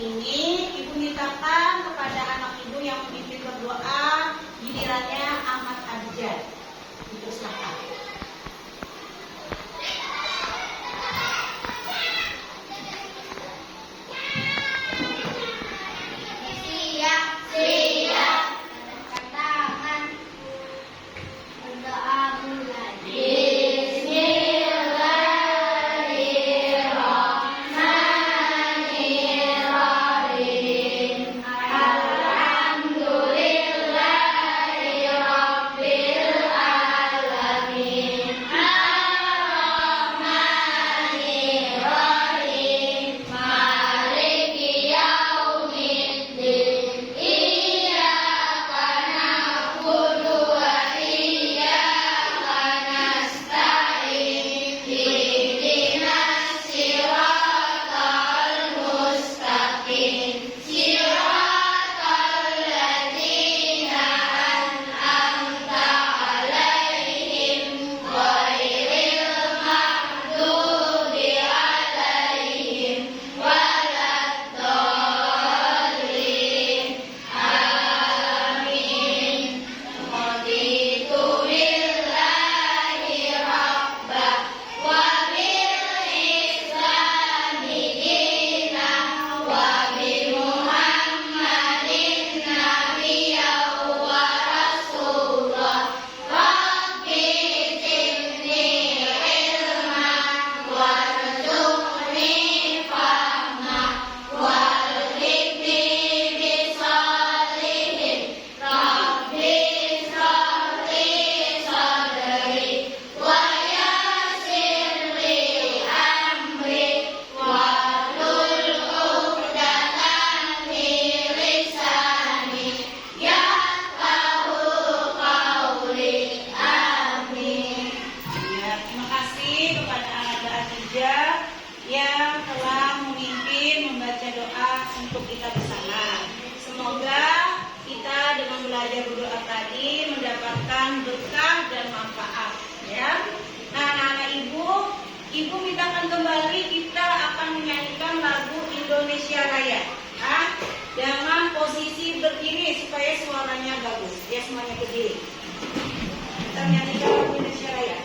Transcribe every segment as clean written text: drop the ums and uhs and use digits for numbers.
ini ibu mintakan kepada anak ibu yang memimpin berdoa, gilirannya Ahmad Abijah. Ibu silakan. Yang telah memimpin membaca doa untuk kita bersama. Semoga kita dengan belajar berdoa tadi mendapatkan berkah dan manfaat, ya. Nah, anak-anak ibu mintakan kembali kita akan menyanyikan lagu Indonesia Raya. Nah, dengan posisi berdiri supaya suaranya bagus. Ya, semuanya berdiri. Kita menyanyikan lagu Indonesia Raya.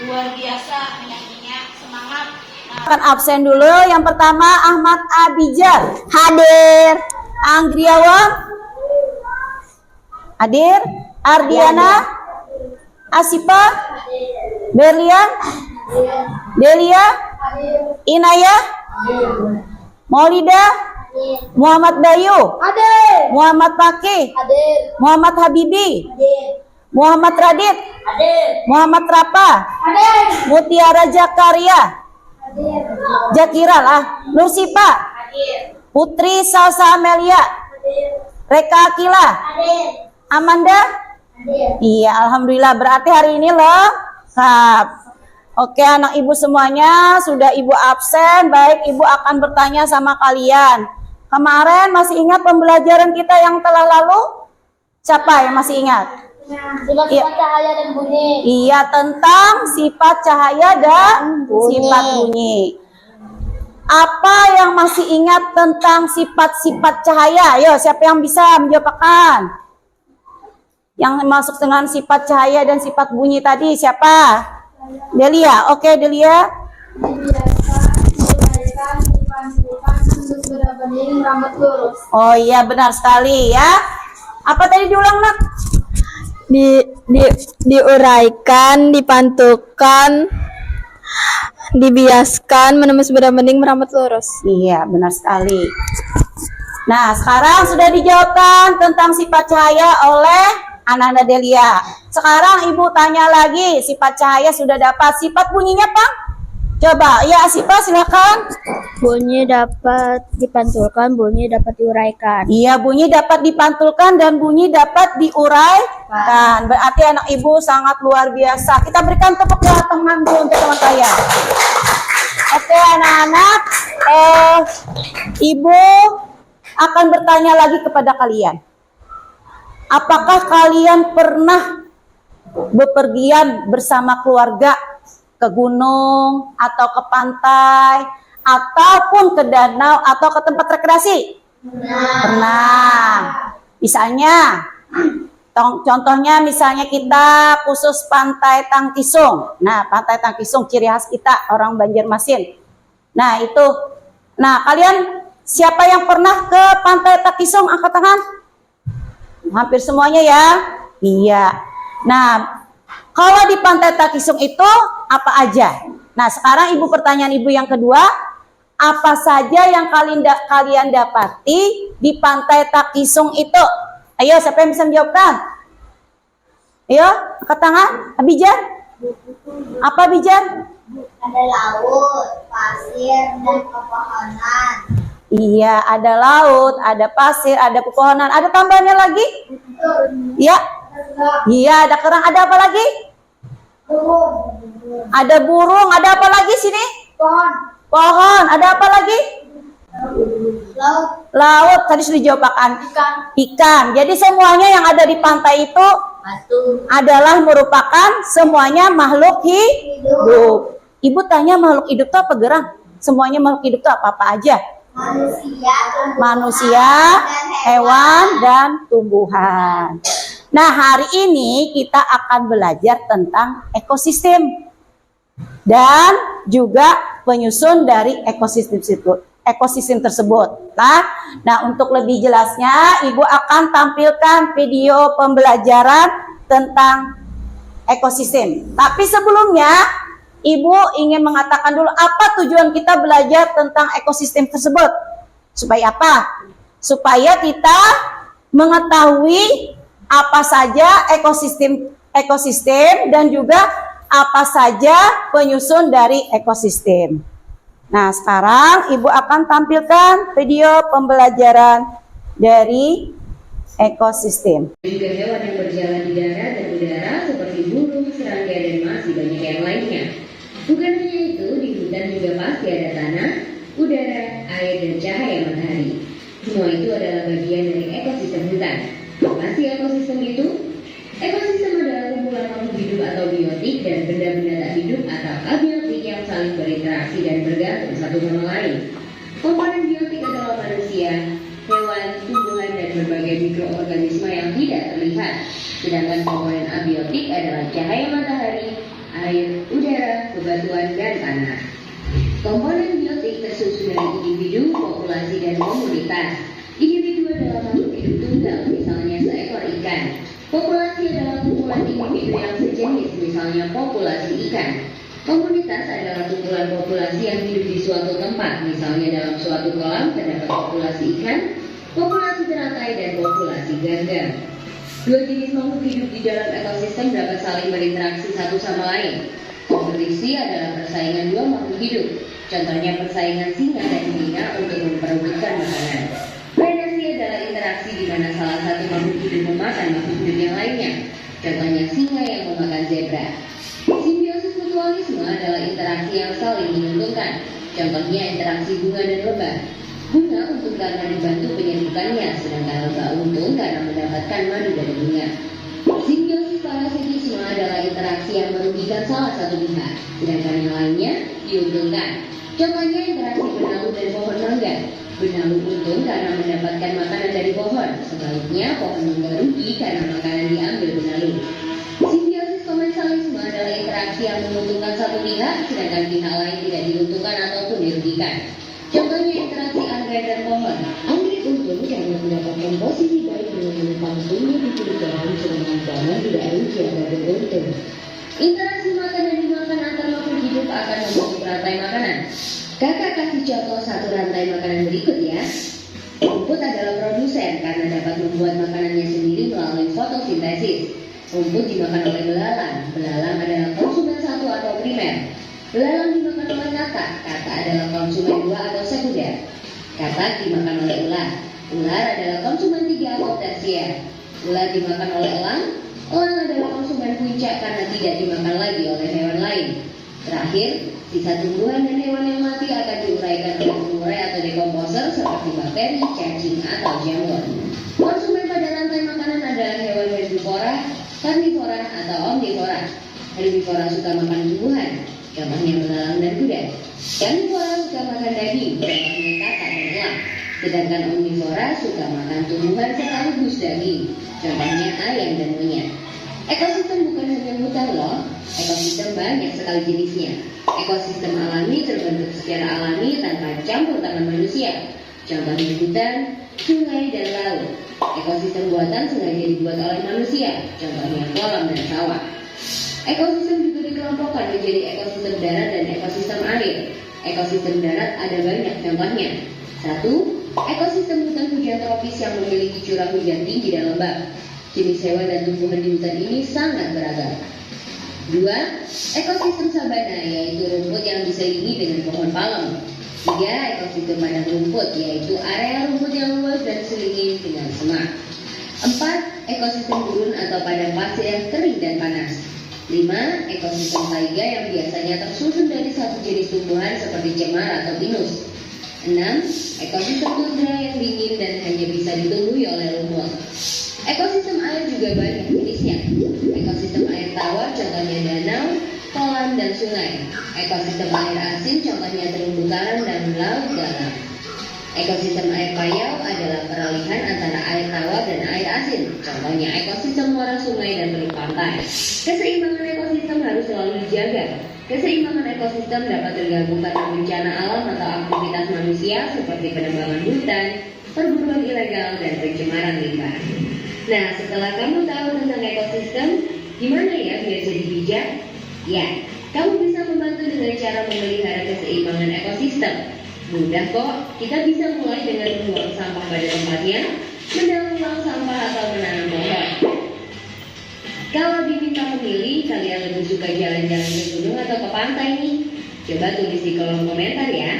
Luar biasa penyanyinya, semangat. Akan absen dulu. Yang pertama Ahmad Abijah. Hadir. Anggriawan. Hadir. Ardiana. Asipa. Berlian. Delia. Inaya. Maulida. Muhammad Bayu. Hadir. Muhammad Paki. Hadir. Muhammad Habibi. Hadir. Muhammad Radit. Hadir. Muhammad Rapa. Hadir. Mutiara Zakaria. Jakira lah. Nur Sipa. Putri Salsa Amelia. Reka Akila. Amanda. Iya, alhamdulillah. Berarti hari ini lengkap. Oke, anak ibu semuanya sudah ibu absen. Baik, ibu akan bertanya sama kalian. Kemarin masih ingat pembelajaran kita yang telah lalu? Siapa yang masih ingat? Sifat cahaya dan bunyi. Iya, tentang sifat cahaya dan sifat bunyi. Apa yang masih ingat tentang sifat-sifat cahaya? Ayo, siapa yang bisa menjawabkan? Yang masuk dengan sifat cahaya dan sifat bunyi tadi siapa? Delia. Oke, Delia. Oh iya, benar sekali ya. Apa tadi diulang, Nak? Diuraikan, dipantulkan, dibiaskan, menemus bening, merambat lurus. Iya, benar sekali. Nah, sekarang sudah dijawabkan tentang sifat cahaya oleh Ananda Delia. Sekarang ibu tanya lagi, sifat cahaya sudah dapat, sifat bunyinya, Pak? Coba, ya Asifa silakan. Bunyi dapat dipantulkan, bunyi dapat diuraikan. Iya, bunyi dapat dipantulkan dan bunyi dapat diuraikan. Berarti anak ibu sangat luar biasa. Kita berikan tepuk tangan dulu untuk teman saya. Oke, anak-anak, ibu akan bertanya lagi kepada kalian. Apakah kalian pernah bepergian bersama keluarga ke gunung atau ke pantai ataupun ke danau atau ke tempat rekreasi? Pernah. Misalnya, contohnya misalnya kita khusus Pantai Tangkisung. Nah, Pantai Tangkisung ciri khas kita orang Banjarmasin. Nah, itu. Nah, kalian siapa yang pernah ke Pantai Tangkisung? Angkat tangan. Hampir semuanya ya. Iya. Nah, kalau di Pantai Tangkisung itu apa aja? Nah, sekarang ibu pertanyaan ibu yang kedua, apa saja yang kalian dapati di Pantai Tangkisung itu? Ayo, siapa yang bisa menjawabkan? Ayo, angkat tangan. Abijan? Apa Abijan? Ada laut, pasir, dan pepohonan. Iya, ada laut, ada pasir, ada pepohonan. Ada tambahannya lagi? Iya. Iya, ada kerang. Ada apa lagi? Ada burung. Ada apa lagi sini? Pohon. Ada apa lagi? Laut. Tadi sudah dijawabkan. Ikan. Jadi semuanya yang ada di pantai itu adalah merupakan semuanya makhluk hidup. Ibu tanya makhluk hidup itu apa, Gerang? Semuanya makhluk hidup itu apa aja? Manusia, hewan, dan tumbuhan. Nah, hari ini kita akan belajar tentang ekosistem dan juga penyusun dari ekosistem tersebut. Nah, untuk lebih jelasnya, Ibu akan tampilkan video pembelajaran tentang ekosistem. Tapi sebelumnya, Ibu ingin mengatakan dulu apa tujuan kita belajar tentang ekosistem tersebut. Supaya apa? Supaya kita mengetahui apa saja ekosistem dan juga apa saja penyusun dari ekosistem. Nah, sekarang Ibu akan tampilkan video pembelajaran dari ekosistem. Juga hewan yang berjalan di darat dan udara seperti burung, serangga, dan masih banyak yang lainnya. Bukan hanya itu, di hutan juga pasti ada tanah, udara, air, dan cahaya matahari. Semua itu adalah bagian dari ekosistem hutan. Apa sih ekosistem itu? Ekosistem adalah kumpulan makhluk hidup atau biotik dan benda-benda tak hidup atau abiotik yang saling berinteraksi dan bergantung satu sama lain. Komponen biotik adalah manusia, hewan, tumbuhan, dan berbagai mikroorganisme yang tidak terlihat. Sedangkan komponen abiotik adalah cahaya matahari, air, udara, bebatuan, dan tanah. Komponen biotik tersusun dari individu, populasi, dan komunitas. Individu adalah makhluk hidup tunggal, misalnya seekor ikan. Populasi adalah kumpulan individu yang sejenis, misalnya populasi ikan. Komunitas adalah kumpulan populasi yang hidup di suatu tempat, misalnya dalam suatu kolam terdapat populasi ikan, populasi teratai, dan populasi ganda. Dua jenis makhluk hidup di dalam ekosistem dapat saling berinteraksi satu sama lain. Kompetisi adalah persaingan dua makhluk hidup. Contohnya persaingan singa dan betina untuk memperebutkan makanan. Predasi adalah interaksi di mana salah satu makhluk hidup memakan makhluk hidup yang lainnya. Contohnya singa yang memakan zebra. Simbiosis mutualisme adalah interaksi yang saling menguntungkan. Contohnya interaksi bunga dan lebah. Bunga untung karena dibantu penyerbukannya, sedangkan lebah untung karena mendapatkan madu dari bunga. Simbiosis parasitisme adalah interaksi yang merugikan salah satu pihak, sedangkan yang lainnya diuntungkan. Contohnya interaksi benalu dan pohon mangga. Benalu untung karena mendapatkan makanan dari pohon, sebaliknya pohon mangga rugi karena makanan diambil benalu. Simbiosis komensalisme adalah interaksi yang menguntungkan satu pihak, sedangkan pihak lain tidak diuntungkan ataupun dirugikan. Contohnya interaksi anggrek dan pohon. Anggrek untung karena mendapatkan posisi baik dengan menumpang tumbuh di kulit pohon, sedangkan pohon tidak rugi atau beruntung. Interaksi makan dan dimakan antar makhluk hidup akan membentuk rantai makanan. Kakak kasih contoh satu rantai makanan berikut ya. Rumput adalah produsen karena dapat membuat makanannya sendiri melalui fotosintesis. Rumput dimakan oleh belalang. Belalang adalah konsumen satu atau primer. Belalang dimakan oleh katak. Katak adalah konsumen dua atau sekunder. Katak dimakan oleh ular. Ular adalah konsumen tiga atau tersier. Ular dimakan oleh elang. Elang adalah konsumen puncak karena tidak dimakan lagi oleh hewan lain. Terakhir, sisa tumbuhan dan hewan yang mati akan diuraikan oleh pengurai atau dekomposer seperti bakteri, cacing, atau jamur. Konsumen pada rantai makanan adalah hewan herbivora, karnivora, atau omnivora. Herbivora suka makan tumbuhan, contohnya belalang dan kuda. Karnivora suka makan daging, contohnya katak dan elang. Sedangkan omnivora suka makan tumbuhan sekaligus daging, contohnya ayam dan monyet. Ekosistem bukan hanya hutan loh, ekosistem banyak sekali jenisnya. Ekosistem alami terbentuk secara alami tanpa campur tangan manusia. Contohnya hutan, sungai, dan laut. Ekosistem buatan sengaja dibuat oleh manusia, contohnya kolam dan sawah. Ekosistem juga dikelompokkan menjadi ekosistem darat dan ekosistem air. Ekosistem darat ada banyak contohnya. 1. Ekosistem hutan hujan tropis yang memiliki curah hujan tinggi dan lembab. Jenis hewan dan tumbuhan di hutan ini sangat beragam. 2. Ekosistem sabana, yaitu rumput yang diselingi dengan pohon palem. 3. Ekosistem padang rumput, yaitu area rumput yang luas dan diselingi dengan semak. 4. Ekosistem gurun atau padang pasir yang kering dan panas. 5. Ekosistem taiga yang biasanya tersusun dari satu jenis tumbuhan seperti cemara atau pinus. 6. Ekosistem tundra yang dingin dan hanya bisa ditumbuhi oleh lumut. Ekosistem air juga banyak jenisnya. Ekosistem air tawar contohnya danau, kolam, dan sungai. Ekosistem air asin contohnya terumbu karang dan laut dalam. Ekosistem air payau adalah peralihan antara air tawar dan air asin. Contohnya ekosistem muara sungai dan teluk pantai. Keseimbangan ekosistem harus selalu dijaga. Keseimbangan ekosistem dapat terganggu karena bencana alam atau aktivitas manusia seperti penebangan hutan, perburuan ilegal, dan pencemaran limbah. Nah, setelah kamu tahu tentang ekosistem, gimana ya biar jadi bijak? Ya, kamu bisa membantu dengan cara memelihara keseimbangan ekosistem. Mudah kok, kita bisa mulai dengan membuang sampah pada tempatnya, mendaur ulang sampah atau menanam pohon. Kalau diminta memilih, kalian lebih suka jalan-jalan ke gunung atau ke pantai nih? Coba tulis di kolom komentar ya.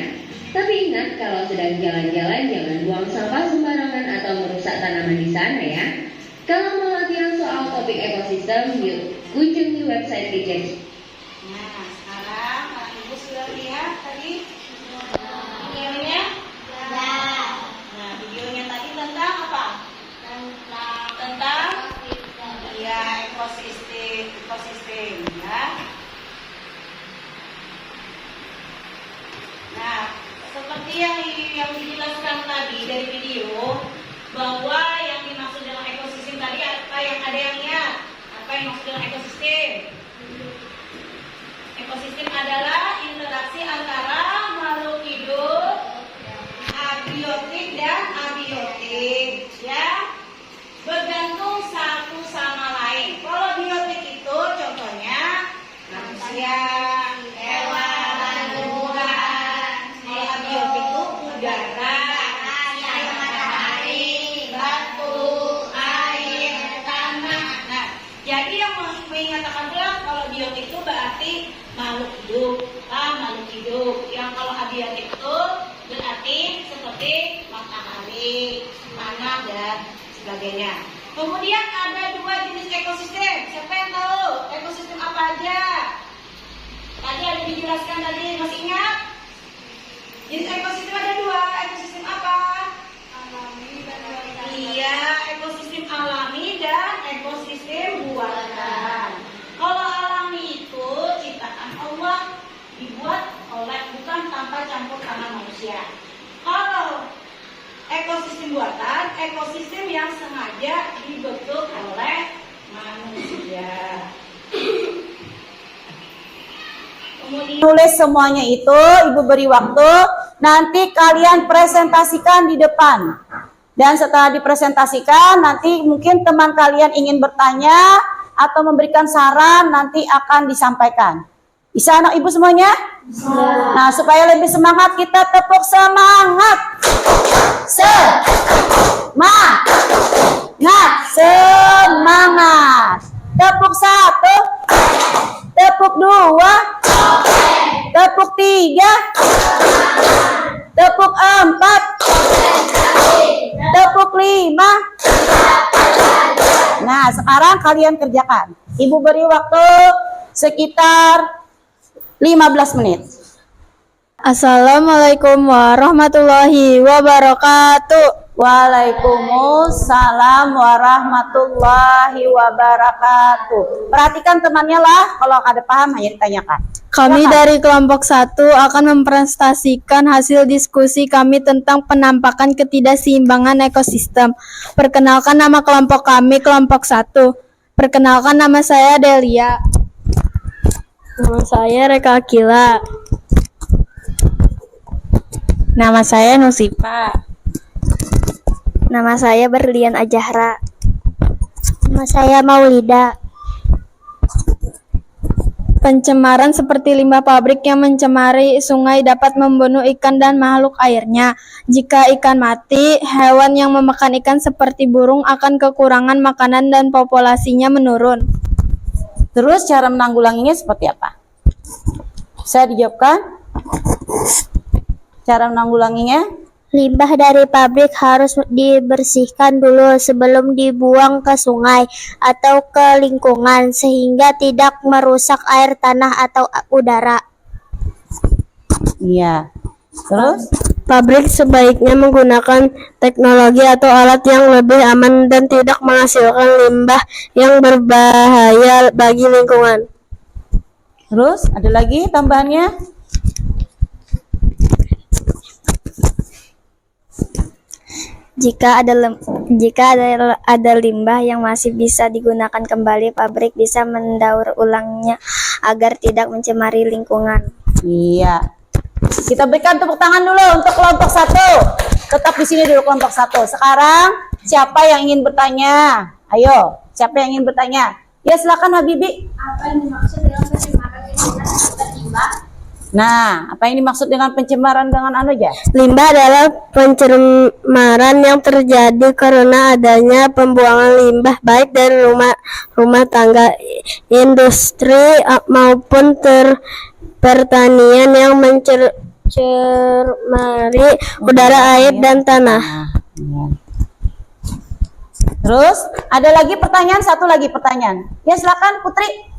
Tapi ingat, kalau sedang jalan-jalan jangan buang sampah sembarangan atau merusak tanaman di sana ya. Kalau mau latihan soal topik ekosistem, yuk kunjungi website Kijek. Nah, sekarang Pak Ibu sudah lihat tadi videonya? Nah, videonya tadi tentang apa? Tentang ya ekosistem ya. Nah, seperti yang dijelaskan tadi dari video, bahwa yang dimaksud dengan ekosistem tadi apa, yang ada yang lihat apa yang dimaksud dengan ekosistem? Ekosistem adalah interaksi antara makhluk hidup abiotik dan abiotik ya, bergantung satu sama lain. Kalau biotik itu contohnya manusia, hewan, tumbuhan. Kalau abiotik itu udara, jadi yang mengatakan pula kalau biotik itu berarti itu berarti seperti matahari, tanah dan sebagainya. Kemudian ada dua jenis ekosistem. Siapa yang tahu ekosistem apa aja? Tadi ada dijelaskan tadi, masih ingat? Jenis ekosistem ada dua. Ekosistem apa? Alami dan buatan. Iya, ekosistem alami dan ekosistem buatan. Kalau alami itu ciptaan Allah, dibuat oleh bukan tanpa campur tangan manusia. Kalau ekosistem buatan, ekosistem yang sengaja dibentuk oleh manusia. Kemudian Tulis semuanya itu, Ibu beri waktu, nanti kalian presentasikan di depan. Dan setelah dipresentasikan, nanti mungkin teman kalian ingin bertanya atau memberikan saran, nanti akan disampaikan. Bisa anak Ibu semuanya? Bisa. Nah, supaya lebih semangat, kita tepuk semangat. Semangat. Tepuk satu, tepuk dua, tepuk tiga, tepuk empat, tepuk lima. Nah, sekarang kalian kerjakan. Ibu beri waktu sekitar 15 menit. Assalamualaikum warahmatullahi wabarakatuh. Waalaikumsalam warahmatullahi wabarakatuh. Perhatikan temannya lah, kalau ada paham hanya ditanyakan. Kami Silakan. dari kelompok 1 akan mempresentasikan hasil diskusi kami tentang penampakan ketidakseimbangan ekosistem. Perkenalkan nama kelompok kami, kelompok 1. Perkenalkan, nama saya Delia. Nama saya Reka Akila. Nama saya Nusifa. Nama saya Berlian Ajahra. Nama saya Maulida. Pencemaran seperti limbah pabrik yang mencemari sungai dapat membunuh ikan dan makhluk airnya. Jika ikan mati, hewan yang memakan ikan seperti burung akan kekurangan makanan dan populasinya menurun. Terus cara menanggulanginya seperti apa? Bisa dijawabkan? Cara menanggulanginya? Limbah dari pabrik harus dibersihkan dulu sebelum dibuang ke sungai atau ke lingkungan sehingga tidak merusak air, tanah, atau udara. Iya. Terus? Pabrik sebaiknya menggunakan teknologi atau alat yang lebih aman dan tidak menghasilkan limbah yang berbahaya bagi lingkungan. Terus ada lagi tambahannya? Jika ada limbah yang masih bisa digunakan kembali, pabrik bisa mendaur ulangnya agar tidak mencemari lingkungan. Iya. Kita berikan tepuk tangan dulu untuk kelompok 1. Tetap di sini dulu kelompok 1. Sekarang siapa yang ingin bertanya? Ayo, siapa yang ingin bertanya? Ya silakan Habibi. apa yang dimaksud dengan pencemaran lingkungan akibat limbah? Nah, apa yang dimaksud dengan pencemaran dengan anu aja? Limbah adalah pencemaran yang terjadi karena adanya pembuangan limbah baik dari rumah tangga, industri maupun pertanian yang mencemari udara, air, dan tanah. Iya. Terus ada lagi pertanyaan, satu lagi pertanyaan. Ya silakan Putri.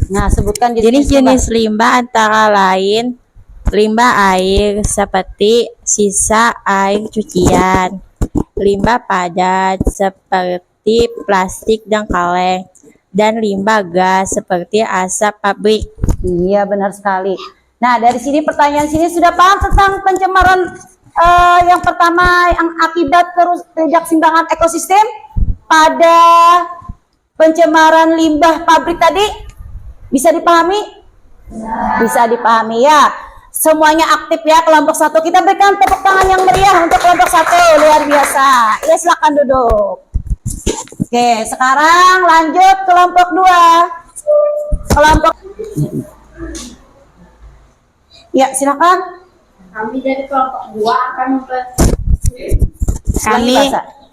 Nah, sebutkan Jenis-jenis limbah antara lain limbah air seperti sisa air cucian, limbah padat seperti plastik dan kaleng, dan limbah gas seperti asap pabrik. Iya, benar sekali. Nah, dari sini pertanyaan sini sudah paham tentang pencemaran yang pertama yang akibat ketidakseimbangan ekosistem pada pencemaran limbah pabrik tadi? Bisa dipahami? Bisa dipahami ya. Semuanya aktif ya kelompok 1. Kita berikan tepuk tangan yang meriah untuk kelompok 1. Luar biasa. Ya silakan duduk. Oke, sekarang lanjut kelompok 2. Kelompok Ya, silakan. Kami dari kelompok 2 akan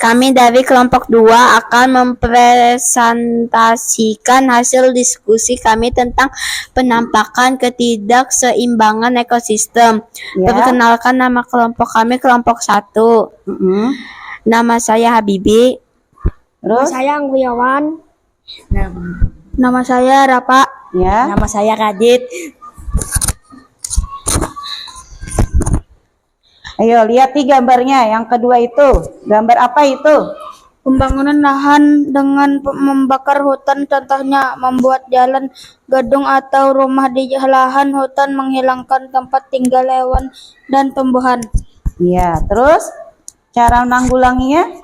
Kami dari kelompok 2 akan mempresentasikan hasil diskusi kami tentang penampakan ketidakseimbangan ekosistem. Ya. Perkenalkan, nama kelompok kami kelompok 1. Nama saya Habibi. Terus? Saya Angguyawan. Nama saya Rafa. Ya. Nama saya Radit. Ayo lihat nih gambarnya. Yang kedua itu gambar apa itu? Pembangunan lahan dengan membakar hutan, contohnya membuat jalan, gedung atau rumah di lahan hutan, menghilangkan tempat tinggal hewan dan tumbuhan. Iya. Terus cara menanggulanginya?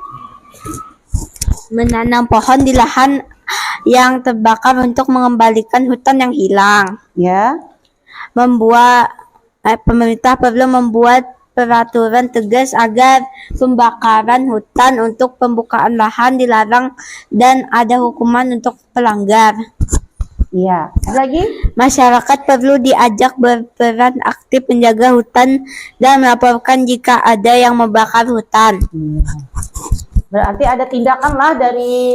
Menanam pohon di lahan yang terbakar untuk mengembalikan hutan yang hilang. Ya. Pemerintah perlu membuat peraturan tegas agar pembakaran hutan untuk pembukaan lahan dilarang dan ada hukuman untuk pelanggar. Iya. Ada lagi? Masyarakat perlu diajak berperan aktif menjaga hutan dan melaporkan jika ada yang membakar hutan. Berarti ada tindakan lah dari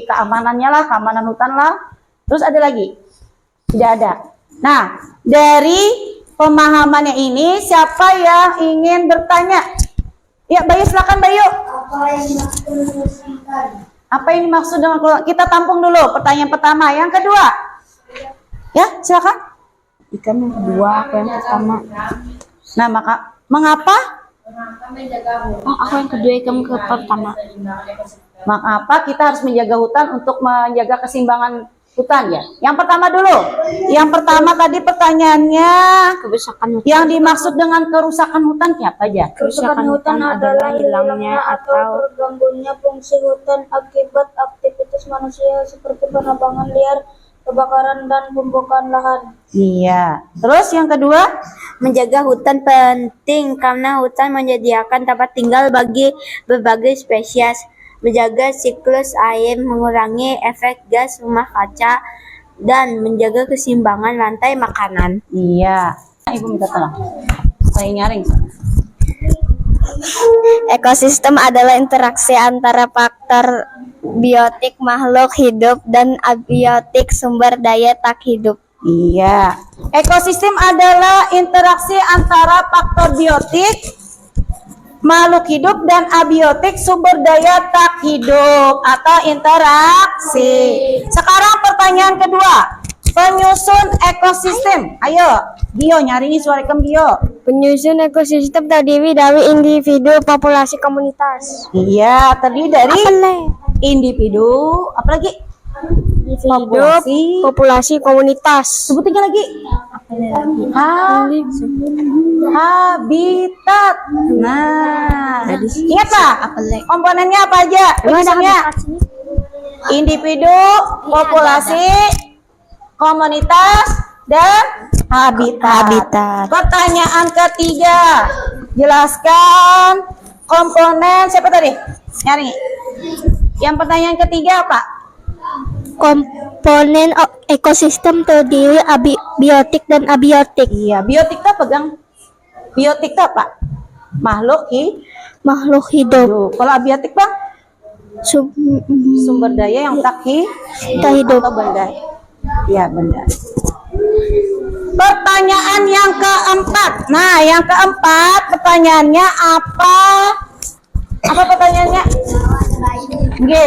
keamanannya lah, keamanan hutan lah. Terus ada lagi? Tidak ada. Nah, dari pemahamannya ini siapa yang ingin bertanya? Ya, Bayu silakan Bayu. Apa yang dimaksud dengan kita tampung dulu pertanyaan pertama, yang kedua. Ya, silakan. Ikan yang kedua, aku yang pertama. Nah, mengapa? Oh, aku yang kedua, kamu ke pertama. Mengapa kita harus menjaga hutan untuk menjaga keseimbangan hutan ya? Yang pertama dulu. Yang pertama tadi pertanyaannya, Kerusakan hutan. yang dimaksud dengan kerusakan hutan apa aja? Kerusakan hutan adalah hilangnya atau terganggunya fungsi hutan akibat aktivitas manusia seperti penebangan liar, kebakaran, dan pembukaan lahan. Iya. Terus yang kedua? Menjaga hutan penting karena hutan menyediakan tempat tinggal bagi berbagai spesies, menjaga siklus air, mengurangi efek gas rumah kaca, dan menjaga keseimbangan rantai makanan. Iya. Ibu minta tolong. Saya nyaring. Ekosistem adalah interaksi antara faktor biotik makhluk hidup dan abiotik sumber daya tak hidup. Iya. Ekosistem adalah interaksi antara faktor biotik, makhluk hidup, dan abiotik sumber daya tak hidup atau interaksi. Sekarang pertanyaan kedua. Penyusun ekosistem. Ayo, Bio nyaringin suarakan Bio. Penyusun ekosistem terdiri dari individu, populasi, komunitas. Iya, terdiri dari individu, apalagi? Populasi. Populasi, komunitas. Sebutin lagi. Habitat. Nah, ingat Pak, komponennya apa aja? Penyusunnya individu, populasi, komunitas, dan habitat. Pertanyaan ketiga, jelaskan komponen siapa tadi? Nyari. Yang pertanyaan ketiga apa? Komponen ekosistem terdiri biotik dan abiotik. Iya, biotik itu pegang. Biotik itu apa? Makhluk Hidup. Kalau abiotik Bang? Sumber daya yang tak hidup atau benda. Iya, benda. Pertanyaan yang keempat. Nah, yang keempat pertanyaannya apa? Apa pertanyaannya? Oke.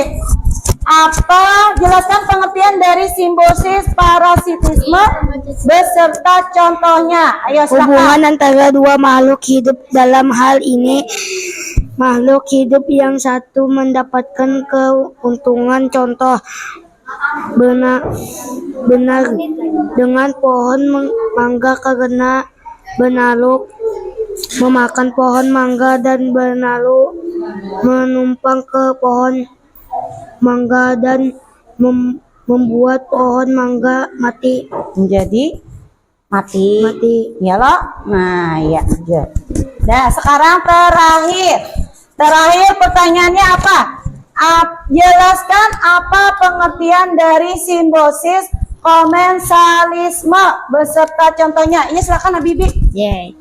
Apa? Jelaskan pengertian dari simbiosis parasitisme beserta contohnya. Ayo silakan. Hubungan antara dua makhluk hidup, dalam hal ini makhluk hidup yang satu mendapatkan keuntungan, contoh benar dengan pohon mangga karena benalu memakan pohon mangga dan benalu menumpang ke pohon mangga dan membuat pohon mangga mati. Menjadi mati. Ya loh. Nah, ya. Nah, sekarang terakhir pertanyaannya apa? Jelaskan apa pengertian dari simbiosis komensalisme beserta contohnya. Ini silakan Habibi. Yeay.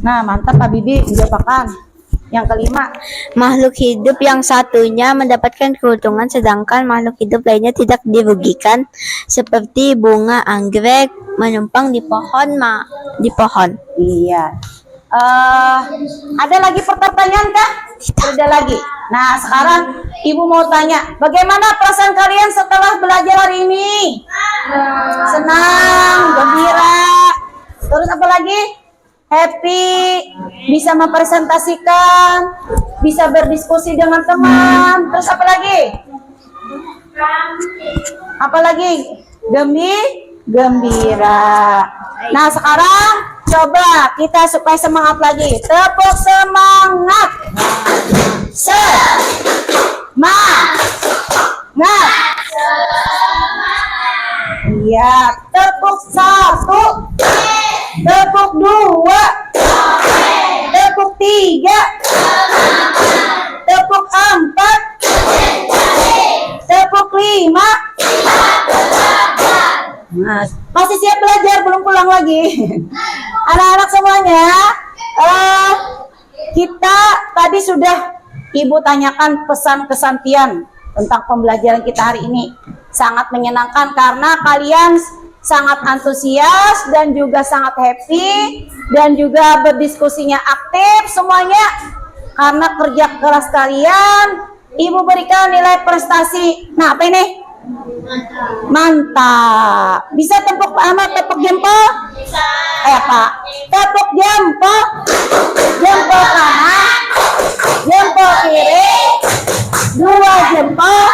Nah, mantap Habibi, menjawabkan. Yang kelima, Makhluk hidup yang satunya mendapatkan keuntungan sedangkan makhluk hidup lainnya tidak dirugikan, seperti bunga anggrek menumpang di pohon. iya. Ada lagi pertanyaan kah? Ada lagi. Nah, sekarang Ibu mau tanya, bagaimana perasaan kalian setelah belajar hari ini? Senang, gembira. Terus apa lagi? Happy, bisa mempresentasikan, bisa berdiskusi dengan teman. Terus apa lagi? Apa lagi? Gembira. Nah, sekarang coba kita supaya semangat lagi. Tepuk semangat. Semangat. Iya, tepuk 1. Tepuk 2. Tepuk 3. Tepuk 4. Tepuk 5. Nah, masih siap belajar, belum pulang lagi. Anak-anak semuanya, kita tadi sudah Ibu tanyakan pesan kesantian tentang pembelajaran kita hari ini. Sangat menyenangkan karena kalian sangat antusias dan juga sangat happy dan juga berdiskusinya aktif semuanya. Karena kerja keras kalian, Ibu berikan nilai prestasi. Nah, apa ini? Mantap. Bisa tepuk jempol? Bisa. Pak. Tepuk jempol. Jempol kanan. Jempol kiri. 2 jempol.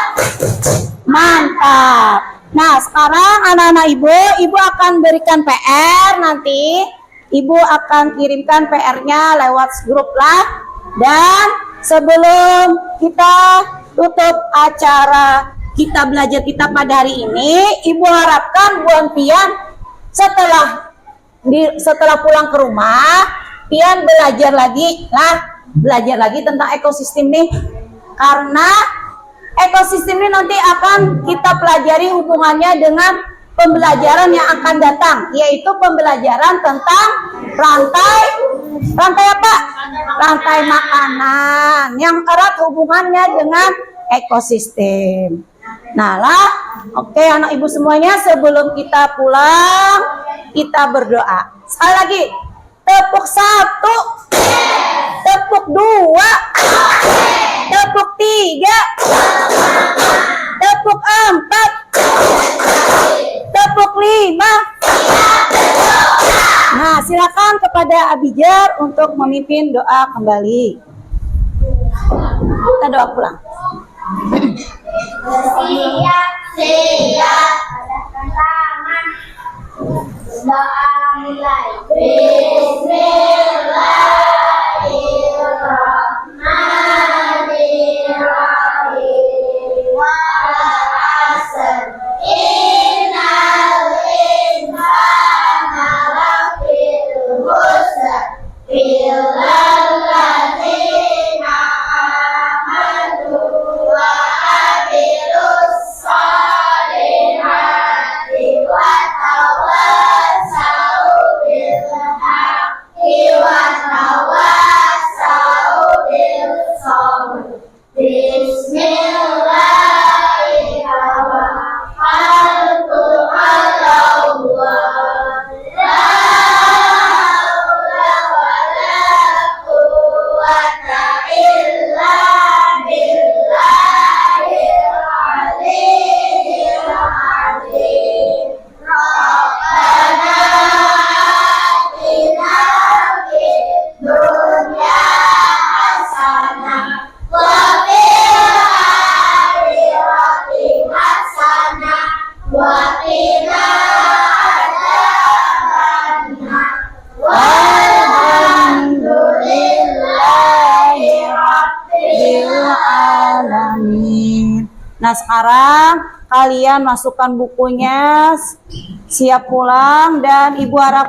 Mantap. Nah, sekarang anak-anak Ibu akan berikan PR nanti. Ibu akan kirimkan PR-nya lewat grup lah. Dan sebelum kita tutup acara kita belajar kita pada hari ini, Ibu harapkan buat Pian setelah pulang ke rumah, Pian belajar lagi tentang ekosistem nih. Karena ekosistem ini nanti akan kita pelajari hubungannya dengan pembelajaran yang akan datang, yaitu pembelajaran tentang rantai apa? Rantai makanan yang erat hubungannya dengan ekosistem. Nah lah, oke anak Ibu semuanya, sebelum kita pulang, kita berdoa. Sekali lagi, tepuk 1, tepuk 2, tepuk 3, tepuk 4, tepuk 5. Nah, silakan kepada Abijar untuk memimpin doa kembali. Kita doa pulang. Siap, adahkan tangan. Doa mulai. Bismillahirrahmanirrahim. Wal 'asr. Innal insana lafi khusr. Illa alladzina amanu wa amilus solihati wa tawassau bil haqqi wa tawassau bil sabr. Bismillahirrahmanirrahim. La hawla wa la quwwata illa billahil aliyyil azim. Rabbana atina fid dunya hasanah wa fil akhirati hasanah wa qina adzabannar. Walhamdulillahi rabbil Alamin. Nah, sekarang kalian masukkan bukunya, siap pulang, dan Ibu harapkan